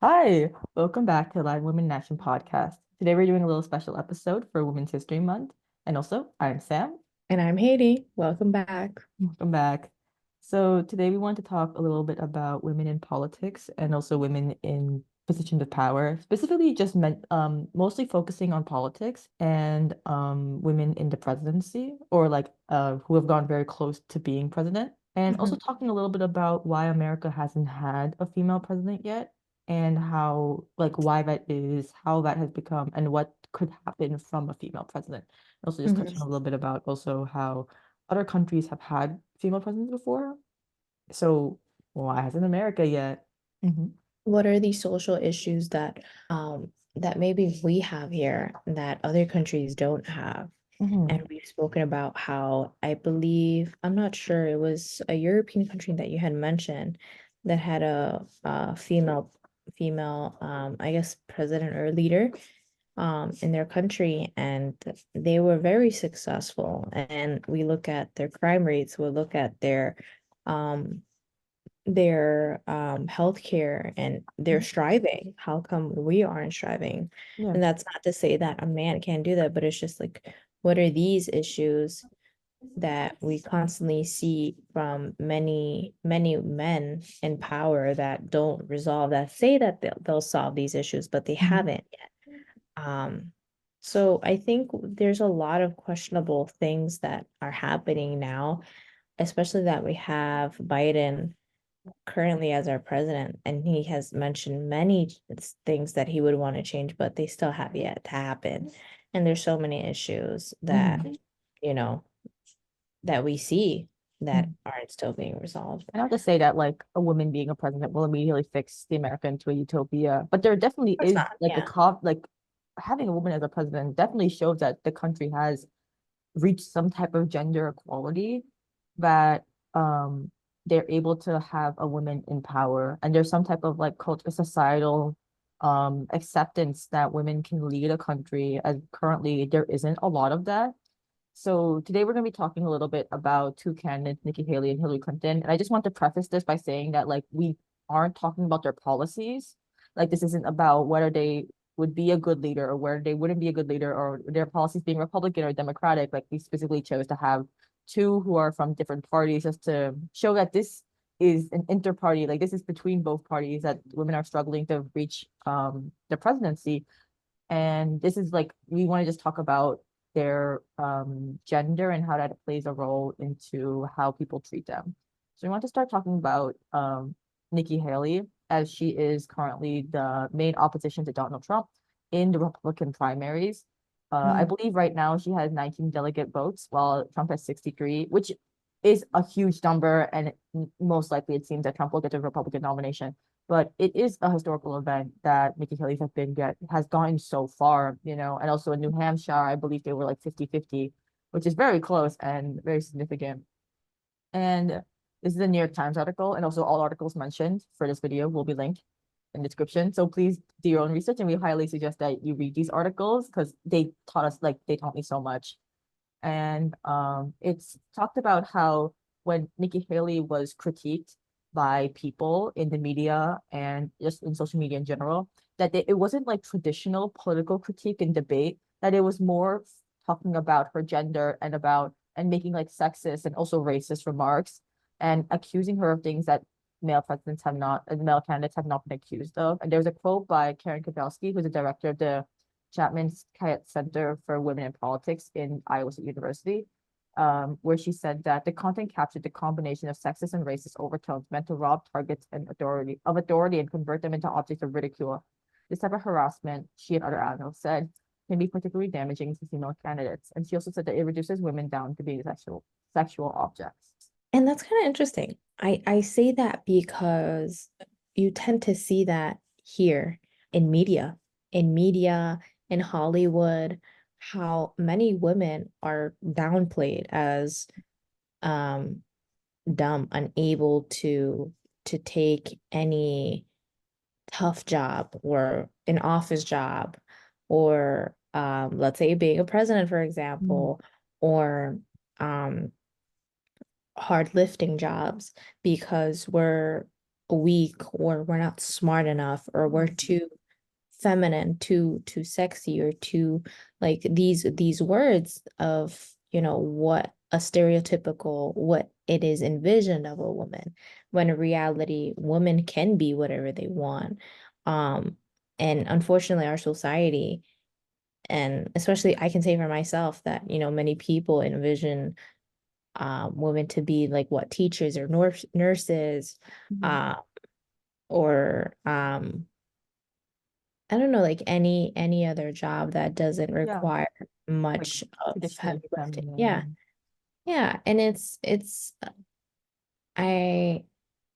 Hi, welcome back to Live Women in Action podcast. Today we're doing a little special episode for Women's History Month. And also, I'm Sam. And I'm Haydee. Welcome back. Welcome back. So today we want to talk a little bit about women in politics and also women in positions of power, specifically just meant mostly focusing on politics and women in the presidency or who have gone very close to being president. And also Mhm. talking a little bit about why America hasn't had a female president yet and how why that is, how that has become and what could happen from a female president. Also just touching a Mhm. little bit about also how other countries have had female presidents before. So why hasn't America yet? Hmm. What are these social issues that maybe we have here that other countries don't have? Hmm. And we've spoken about how I believe, I'm not sure, it was a European country that you had mentioned that had a female I guess president or leader in their country, and they were very successful. And we look at their crime rates, we look at um their healthcare, and they're striving. How come we aren't striving? Yeah. And that's not to say that a man can't do that, but it's just like, what are these issues that we constantly see from many men in power that don't resolve, that say that they'll solve these issues, but they Mhm. haven't yet. So I think there's a lot of questionable things that are happening now, especially that we have Biden currently as our president, and he has mentioned many things that he would want to change, but they still have yet to happen. And there's so many issues that, Mhm. you know, that we see that Mhm. aren't still being resolved. And not to say that like a woman being a president will immediately fix the America into a utopia, but there definitely Of course is not. like a Yeah. cop like having a woman as a president definitely shows that the country has reached some type of gender equality that they're able to have a woman in power and there's some type of like culture societal acceptance that women can lead a country as currently there isn't a lot of that. So today we're going to be talking a little bit about two candidates, Nikki Haley and Hillary Clinton. And I just want to preface this by saying that like we aren't talking about their policies. Like this isn't about whether they would be a good leader or whether they wouldn't be a good leader or their policies being Republican or Democratic. Like we specifically chose to have two who are from different parties just to show that this is an inter-party, like this is between both parties that women are struggling to reach the presidency. And this is like we want to just talk about their gender and how that plays a role into how people treat them. So we want to start talking about Nikki Haley, as she is currently the main opposition to Donald Trump in the Republican primaries. I Mhm. believe right now she has 19 delegate votes, while Trump has 63, which is a huge number, and most likely it seems that Trump will get the Republican nomination. But it is a historical event that Nikki Haley has gone so far, and also in New Hampshire, I believe they were like 50-50, which is very close and very significant. And this is a New York Times article, and also all articles mentioned for this video will be linked in the description. So please do your own research, and we highly suggest that you read these articles because they taught me so much. And it's talked about how when Nikki Haley was critiqued by people in the media and just in social media in general, that it wasn't like traditional political critique and debate, that it was more talking about her gender and about and making like sexist and also racist remarks and accusing her of things that male candidates have not been accused of. And there's a quote by Karen Kowalski, who's the director of the Chapman Kayat Center for Women in Politics in Iowa State University, where she said that the content captured the combination of sexist and racist overtones meant to rob targets and authority and convert them into objects of ridicule. This type of harassment, she and other analysts said, can be particularly damaging to female candidates. And she also said that it reduces women down to being sexual objects. And that's kind of interesting. I say that because you tend to see that here in media, in media, in Hollywood, how many women are downplayed as um dumb, unable to take any tough job or an office job, or let's say being a president, for Mhm. example, or um hard lifting jobs, because we're weak, or we're not smart enough, or we're too feminine, too sexy, or too, like, these words of, what a stereotypical, what it is envisioned of a woman, when in reality women can be whatever they want. um and unfortunately our society, and especially I can say for myself that, many people envision women to be like, what, teachers or nurses, Mhm. uh or I don't know, like any other job that doesn't Yeah, require like much of heavy traditionally lifting. Yeah. feminine. Yeah. And it's I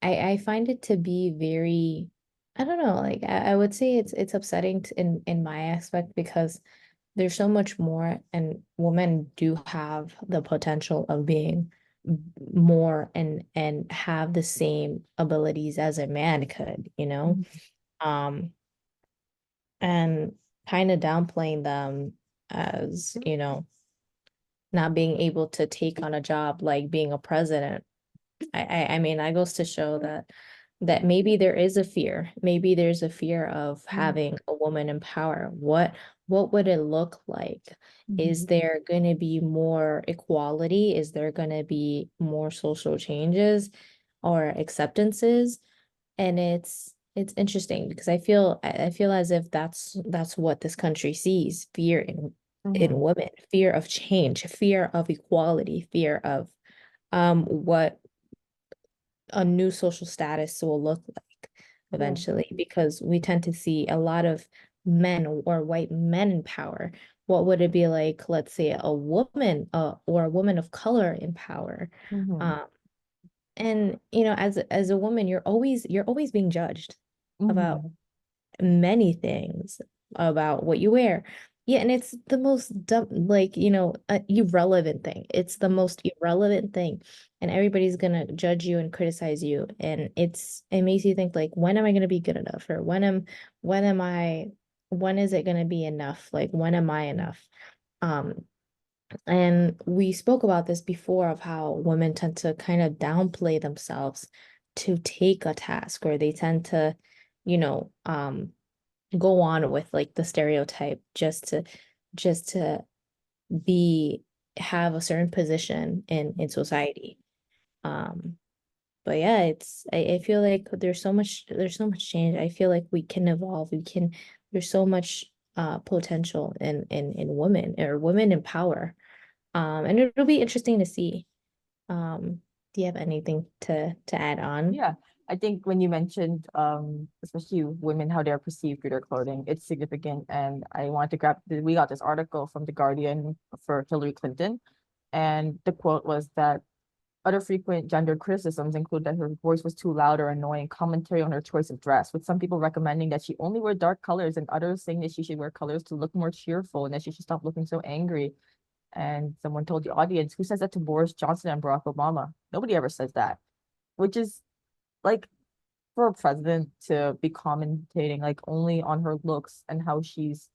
I find it to be very, I don't know, like I would say it's upsetting in my aspect, because there's so much more, and women do have the potential of being more, and have the same abilities as a man could, Mhm. um and kind of downplaying them as, not being able to take on a job like being a president. I mean, that goes to show that maybe there is a fear. Maybe there's a fear of Mhm. having a woman in power. What would it look like? Is Mhm. there going to be more equality? Is there going to be more social changes or acceptances? And it's interesting, because I feel as if that's what this country sees: fear in Mhm. women, fear of change, fear of equality, fear of what a new social status will look like Yeah. eventually, because we tend to see a lot of men, or white men, in power. What would it be like, let's say, a woman, or a woman of color in power? Mhm. Um, and as a woman, you're always being judged about Mhm. many things, about what you wear. Yeah, and it's the most dumb, like, irrelevant thing. It's the most irrelevant thing. And everybody's gonna judge you and criticize you. And it makes you think, like, when am I gonna be good enough? Or when am I when is it gonna be enough? Like, when am I enough? Um, and we spoke about this before, of how women tend to kind of downplay themselves to take a task, or they tend to, you know, go on with, like, the stereotype, just to be have a certain position in society. Um, but yeah, I feel like there's so much change. I feel like we can evolve. There's so much potential in women, or women in power. And it'll be interesting to see. Do you have anything to add on? Yeah, I think when you mentioned, especially women, how they're perceived through their clothing, it's significant. And I wanted to we got this article from The Guardian for Hillary Clinton. And the quote was that other frequent gender criticisms include that her voice was too loud or annoying, commentary on her choice of dress, with some people recommending that she only wear dark colors and others saying that she should wear colors to look more cheerful and that she should stop looking so angry. And someone told the audience, who says that to Boris Johnson and Barack Obama? Nobody ever says that, which is like for a president to be commentating like only on her looks and how she's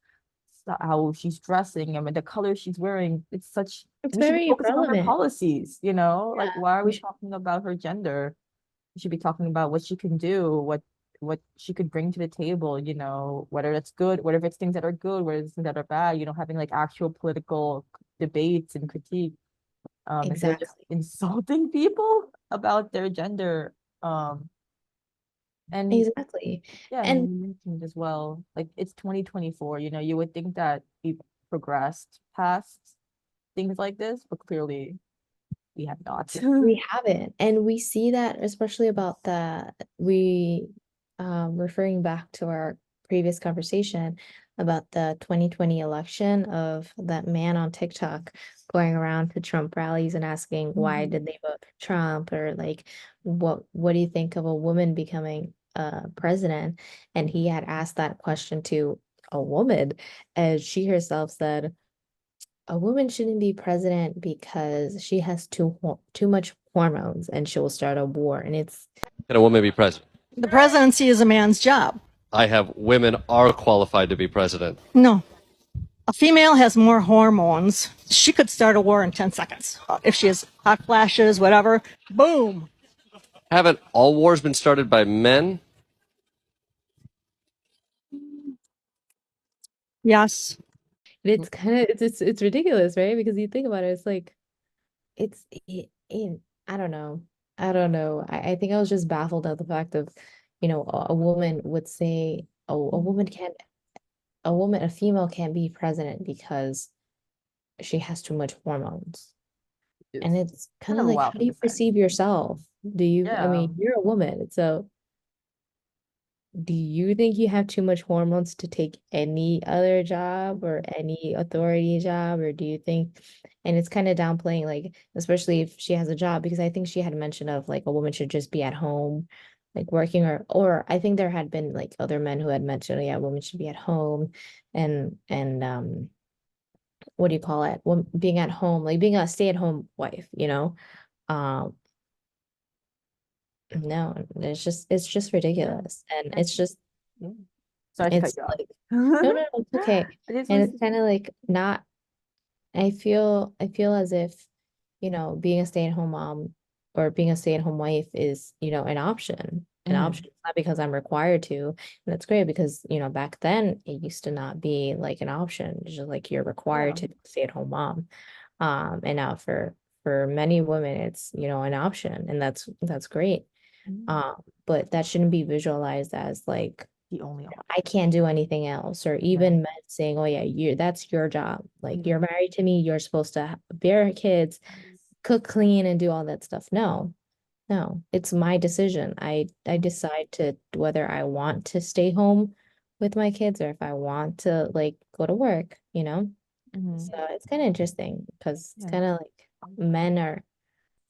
dressing and the color she's wearing. It's such It's we should be very focusing on her irrelevant. policies, like Yeah, why are we we should. talking about her gender? We should be talking about what she can do, what she could bring to the table, whether that's good, whether it's things that are good, whether it's things that are bad, having like actual political debates and critique, instead of just Exactly. insulting people about their gender. And Exactly. yeah, and And you mentioned as well, like it's 2024, you would think that we've progressed past things like this, but clearly we have not. we haven't. And we see that, especially about referring back to our previous conversation about the 2020 election, of that man on TikTok going around to Trump rallies and asking why Mhm. did they vote for Trump, or like, what do you think of a woman becoming president? And he had asked that question to a woman, and she herself said, a woman shouldn't be president because she has too much hormones, and she will start a war. And it's Can a woman be president? The presidency is a man's job. I have women are qualified to be president. No, a female has more hormones. She could start a war in 10 seconds. If she has hot flashes, whatever, boom. Haven't all wars been started by men? Yes. It's kind of it's ridiculous, right? Because you think about it, it's like I don't know. I don't know. I think I was just baffled at the fact of, a woman would say, oh, a female can't be president because she has too much hormones. And it's kind kind of of a like, how wild do thing you to say. perceive yourself? I Yeah. mean, you're a woman, so do you think you have too much hormones to take any other job or any authority job? Or do you think, and it's kind of downplaying, like, especially if she has a job, because I think she had mentioned of like a woman should just be at home, like working, or I think there had been like other men who had mentioned, oh, yeah, women should be at home and what do you call it? Being at home, like being a stay-at-home wife, Um, no, it's just ridiculous. And And it's just yeah. Sorry to cut it's you off. like no, no, it's okay. I just And was it's kind of like not, I feel as if, being a stay-at-home mom or being a stay-at-home wife is, an option. An Mhm. option. It's not because I'm required to. And that's great because, back then it used to not be like an option. It's just like you're required Yeah. to be a stay-at-home mom. And now for many women, it's, an option, and that's great. Mhm. Um, but that shouldn't be visualized as like The only option. I can't do anything else, or Yeah. even men saying, "Oh yeah, that's your job. Like Mhm. you're married to me, you're supposed to bear kids, cook, clean, and do all that stuff." No, no, it's my decision. I decide to whether I want to stay home with my kids or if I want to like go to work. Mhm. So it's kind of interesting because it's Yeah. kind of like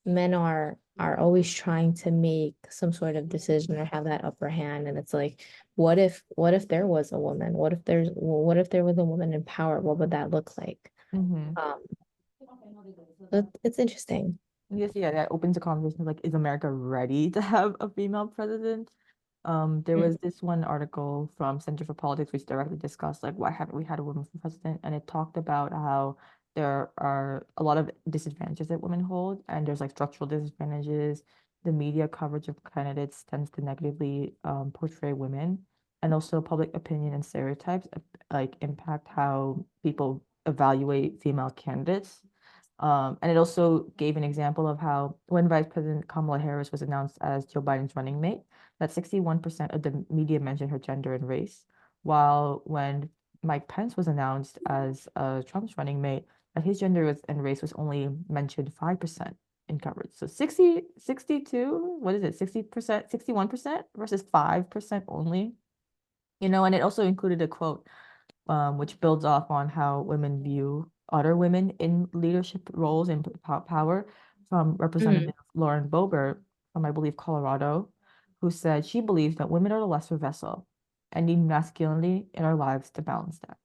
men are always trying to make some sort of decision or have that upper hand, and it's like what if there was a woman, what if there was a woman in power, what would that look like? Mhm. um it's interesting. Yes, yeah, that opens a conversation like, is America ready to have a female president? There Mm. was this one article from Center for Politics which directly discussed like why haven't we had a woman for president, and it talked about how there are a lot of disadvantages that women hold, and there's like structural disadvantages. The media coverage of candidates tends to negatively portray women, and also public opinion and stereotypes like impact how people evaluate female candidates. And it also gave an example of how when Vice President Kamala Harris was announced as Joe Biden's running mate, that 61% of the media mentioned her gender and race, while when Mike Pence was announced as Trump's running mate, that his gender and race was only mentioned 5% in coverage. So 60, 62, what is it, 60%, 61% versus 5% only. And it also included a quote which builds off on how women view other women in leadership roles and power, from Mhm. Representative Lauren Boebert from, I believe, Colorado, who said she believes that women are the lesser vessel and need masculinity in our lives to balance that.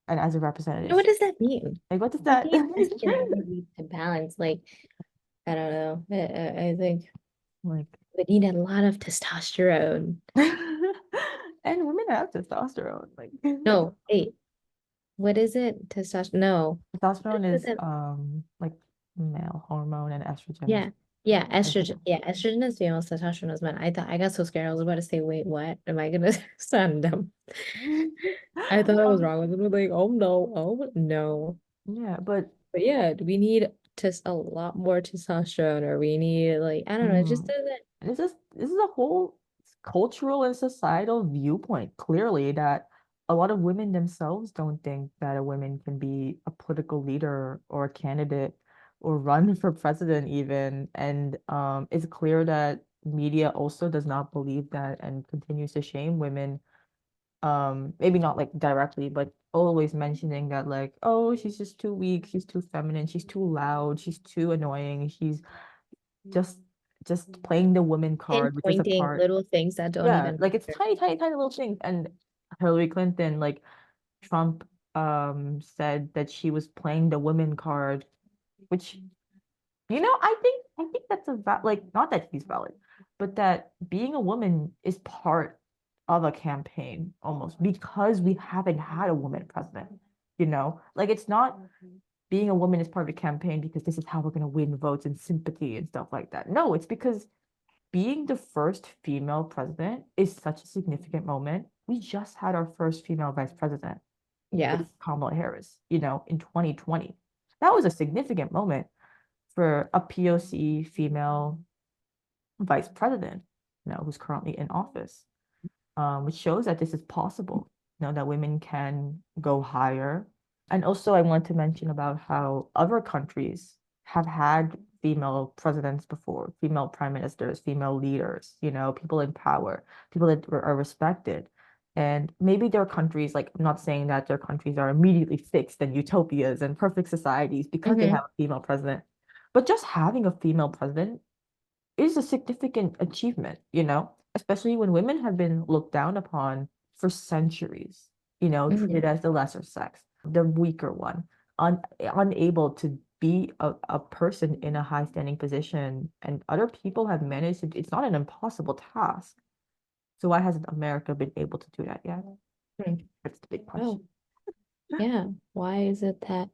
And as a representative, What does that mean? like, what does What that? do you masculinity need to balance? Like, I don't know. I think Like, we need a lot of testosterone. and women have testosterone. Like, No, wait, what is it? Testosterone? No. What testosterone is it is that like male hormone, and estrogen is Yeah. Yeah, like the estrogen. Yeah, estrogen is female, testosterone is men. I got so scared. I was about to say, wait, what? Am I gonna sound dumb? I thought I was um, wrong. I was like, oh no, oh no. yeah, but But yeah, we need just a lot more testosterone, or we need like, I don't know, it just mhm. doesn't. And this is a whole cultural and societal viewpoint, clearly, that a lot of women themselves don't think that a woman can be a political leader or a candidate or run for president even. And it's clear that media also does not believe that and continues to shame women. Maybe not like directly, but always mentioning that like, oh, she's just too weak, she's too feminine, she's too loud, she's too annoying, she's just just playing the woman card, which is a Pinpointing part. little things that don't Yeah, even like it's matter. tiny, tiny, tiny little things. And Hillary Clinton, like Trump, said that she was playing the women card, which I think that's like, not that he's valid, but that being a woman is part of a campaign almost, because we haven't had a woman president. Like, it's not being a woman is part of a campaign because this is how we're going to win votes and sympathy and stuff like that. No, it's because being the first female president is such a significant moment. We just had our first female vice president, Yeah. Kamala Harris, in 2020. That was a significant moment for a POC female vice president, who's currently in office, which shows that this is possible, that women can go higher. And also, I want to mention about how other countries have had female presidents before, female prime ministers, female leaders, people in power, people that are respected. And maybe their countries, like, I'm not saying that their countries are immediately fixed and utopias and perfect societies because they Mhm. have a female president, but just having a female president is a significant achievement, especially when women have been looked down upon for centuries, treated as the lesser sex, the weaker one, unable to be a person in a high standing position. And other people have managed to, it's not an impossible task. So why hasn't America been able to do that yet? Hmm. That's the big Oh, question. yeah. Why is it that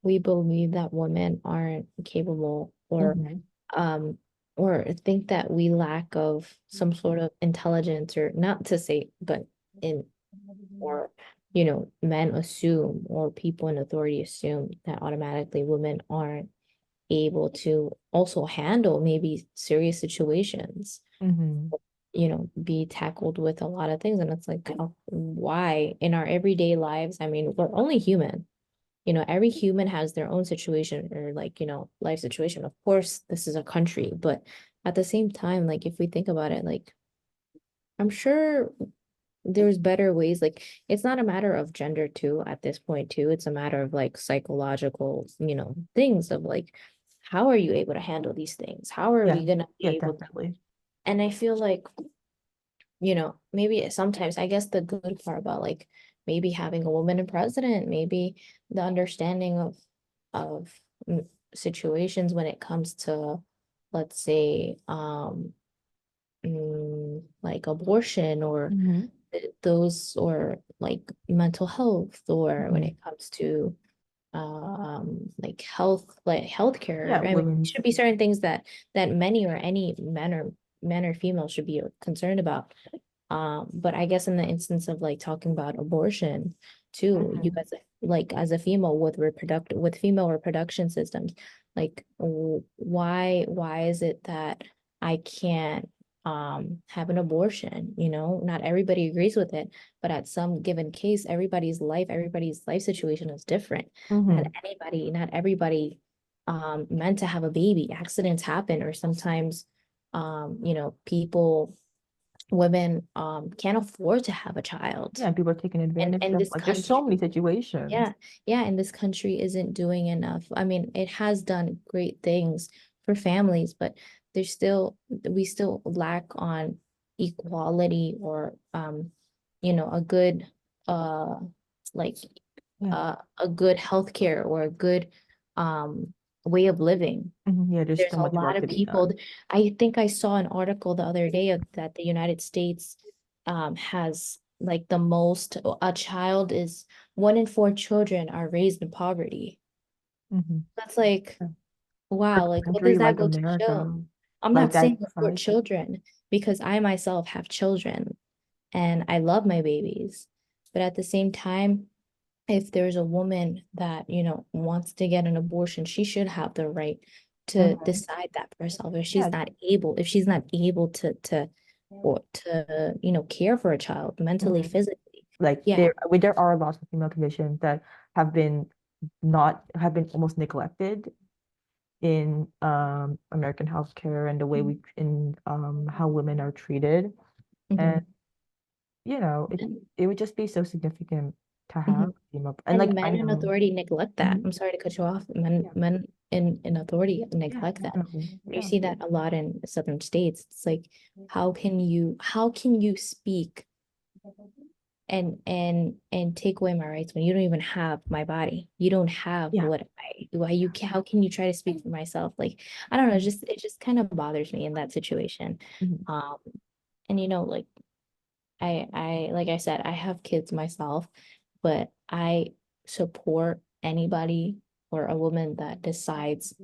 we believe that women aren't capable Mhm. um or think that we lack of some sort of intelligence, or not to say, but in or men assume, or people in authority assume, that automatically women aren't able to also handle maybe serious situations, Mhm. be tackled with a lot of things. And it's like, why in our everyday lives? I mean, we're only human. Every human has their own situation, or like, life situation. Of course, this is a country, but at the same time, like, if we think about it, like, I'm sure there's better ways. Like, it's not a matter of gender too at this point too. It's a matter of like psychological, things of like, how are you able to handle these things? How are Yeah, we gonna be yeah, able to? definitely. And I feel like, maybe sometimes, I guess the good part about like maybe having a woman in president, maybe the understanding of situations when it comes to, let's say, like abortion, or Mhm. those, or like mental health, or when Mhm. it comes to like health, like healthcare. Yeah, I mean, it women's. should be certain things that many, or any men or female should be concerned about. But I guess in the instance of like talking about abortion too, you Mhm. as as a female with female reproduction systems, like, why is it that I can't have an abortion? Not everybody agrees with it, but at some given case, everybody's life situation is different. Not Mhm. not everybody meant to have a baby. Accidents happen, or sometimes people, women can't afford to have a child. Yeah, people are taking And advantage and of, this like, there's so many country, situations. yeah, yeah, and this country isn't doing enough. I mean, it has done great things for families, but we still lack on equality, or a good uh like Yeah. a good healthcare, or a good um way of living. Yeah, there's There's so a much lot work of to be people. done. I think I saw an article the other day that the United States has like the most, a child is 1 in 4 children are raised in poverty. Mhm. That's like, Yeah. For wow, a like, what country does that like go to show? America, I'm like not that saying support size. children, because I myself have children and I love my babies. But at the same time, if there's a woman that, wants to get an abortion, she should have the right to Mhm. decide that for herself. Yeah. If she's not able to care for a child mentally, Mhm. physically. Like Yeah. there are lots of female conditions that have been have been almost neglected in American healthcare and the way we in how women are treated. And Mhm. it would just be so significant to have Mhm. female, and like And I men in know. authority neglect that. Mhm. I'm sorry to cut you off. Men in authority Yeah, neglect that. definitely. You Yeah. see that a lot in southern states. It's like, how can you speak and take away my rights when you don't even have my body? You don't have Yeah. what how can you try to speak for myself? Like, I don't know, it just kind of bothers me in that situation. Mhm. Um, and like, like I said, I have kids myself, but I support anybody or a woman that decides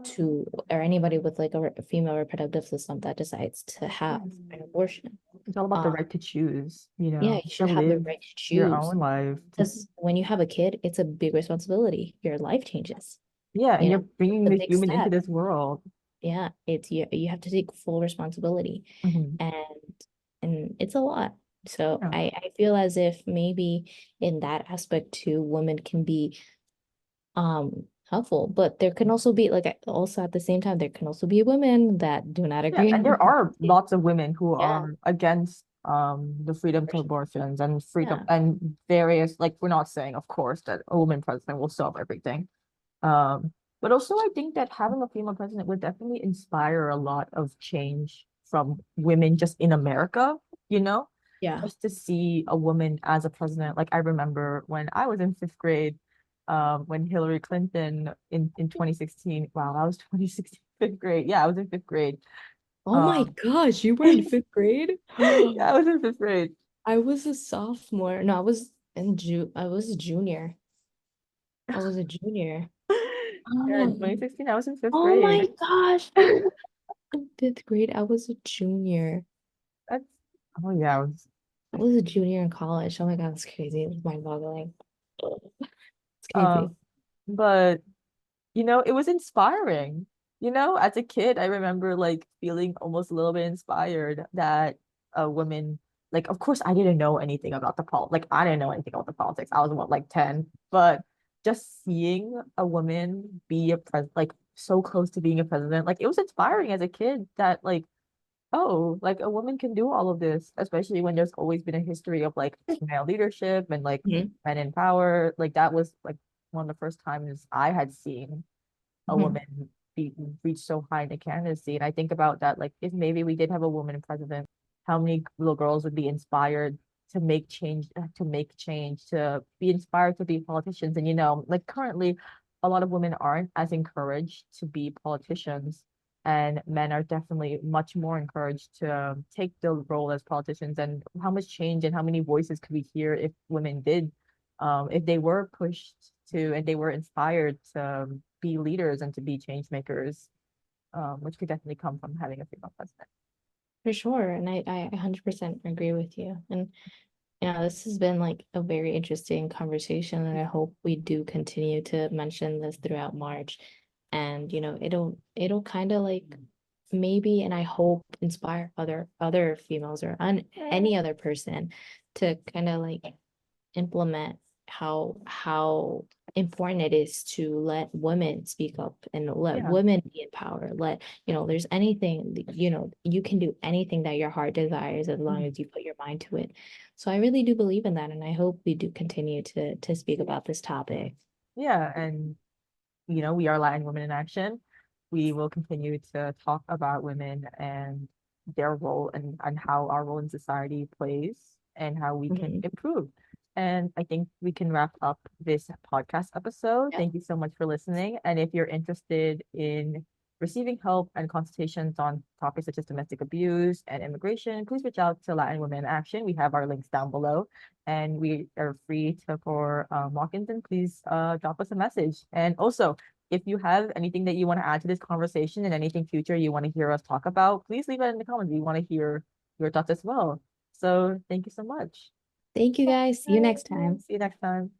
to, or anybody with like a female reproductive system that decides to have an abortion. It's all about the Um, right to choose, yeah, you to should have the live right to your choose. own life. Because when you have a kid, it's a big responsibility. Your life changes. Yeah, and You you're know, bringing it's a the big human into step. this world. Yeah, it's you have to take full responsibility, Mhm. and it's a lot. So Yeah. I feel as if maybe in that aspect too, women can be helpful, but there can also be like also at the same time there can also be women that do not Yeah, agree. and there are lots of women who Yeah, are against the freedom to abortions and freedom yeah. and various, like, we're not saying, of course, that a woman president will solve everything. But also I think that having a female president would definitely inspire a lot of change from women just in America, you know? Yeah. Just to see a woman as a president. Like I remember when I was in fifth grade, when Hillary Clinton in 2016, wow, I was 2016, fifth grade. Yeah, I was in fifth grade. Oh my Um, gosh, you were in fifth grade? yeah, I was in fifth grade. I was a sophomore. No, I was in I was a junior. I was a junior. Yeah, in Oh, 2016, I was in fifth oh my grade. gosh. In fifth grade, I was a junior. That's, oh yeah, I was a junior in college. Oh my God, that's crazy. It's mind-boggling. It's um, crazy. but it was inspiring. As a kid, I remember like feeling almost a little bit inspired that a woman, like, of course, I didn't know anything about like, I didn't know anything about the politics. I was what, like 10, but just seeing a woman be a like so close to being a president, like it was inspiring as a kid that like, oh, like a woman can do all of this, especially when there's always been a history of like male leadership and like Mhm. men in power. Like that was like one of the first times I had seen a Mhm. woman be reach so high in the candidacy. And I think about that, like if maybe we did have a woman president, how many little girls would be inspired to be inspired to be politicians. And like currently a lot of women aren't as encouraged to be politicians. And men are definitely much more encouraged to take the role as politicians. And how much change and how many voices could we hear if women did, if they were pushed to and they were inspired to be leaders and to be change makers, which could definitely come from having a female president. For sure. And I 100% agree with you. And this has been like a very interesting conversation, and I hope we do continue to mention this throughout March. And it'll kind of like maybe, and I hope inspire other females or any other person to kind of like implement how important it is to let women speak up and let Yeah. women be in power. There's anything, you can do anything that your heart desires as long as you put your mind to it. So I really do believe in that, and I hope we do continue to speak about this topic. Yeah, and we are Latin Women in Action. We will continue to talk about women and their role and how our role in society plays and how we can Mhm. improve. And I think we can wrap up this podcast episode. Yeah. Thank you so much for listening. And if you're interested in receiving help and consultations on topics such as domestic abuse and immigration, please reach out to Latin Women in Action. We have our links down below, and we are free for walk-ins, and please drop us a message. And also, if you have anything that you want to add to this conversation and anything future you want to hear us talk about, please leave it in the comments. We want to hear your thoughts as well. So thank you so much. Thank you guys. See you next time. See you next time.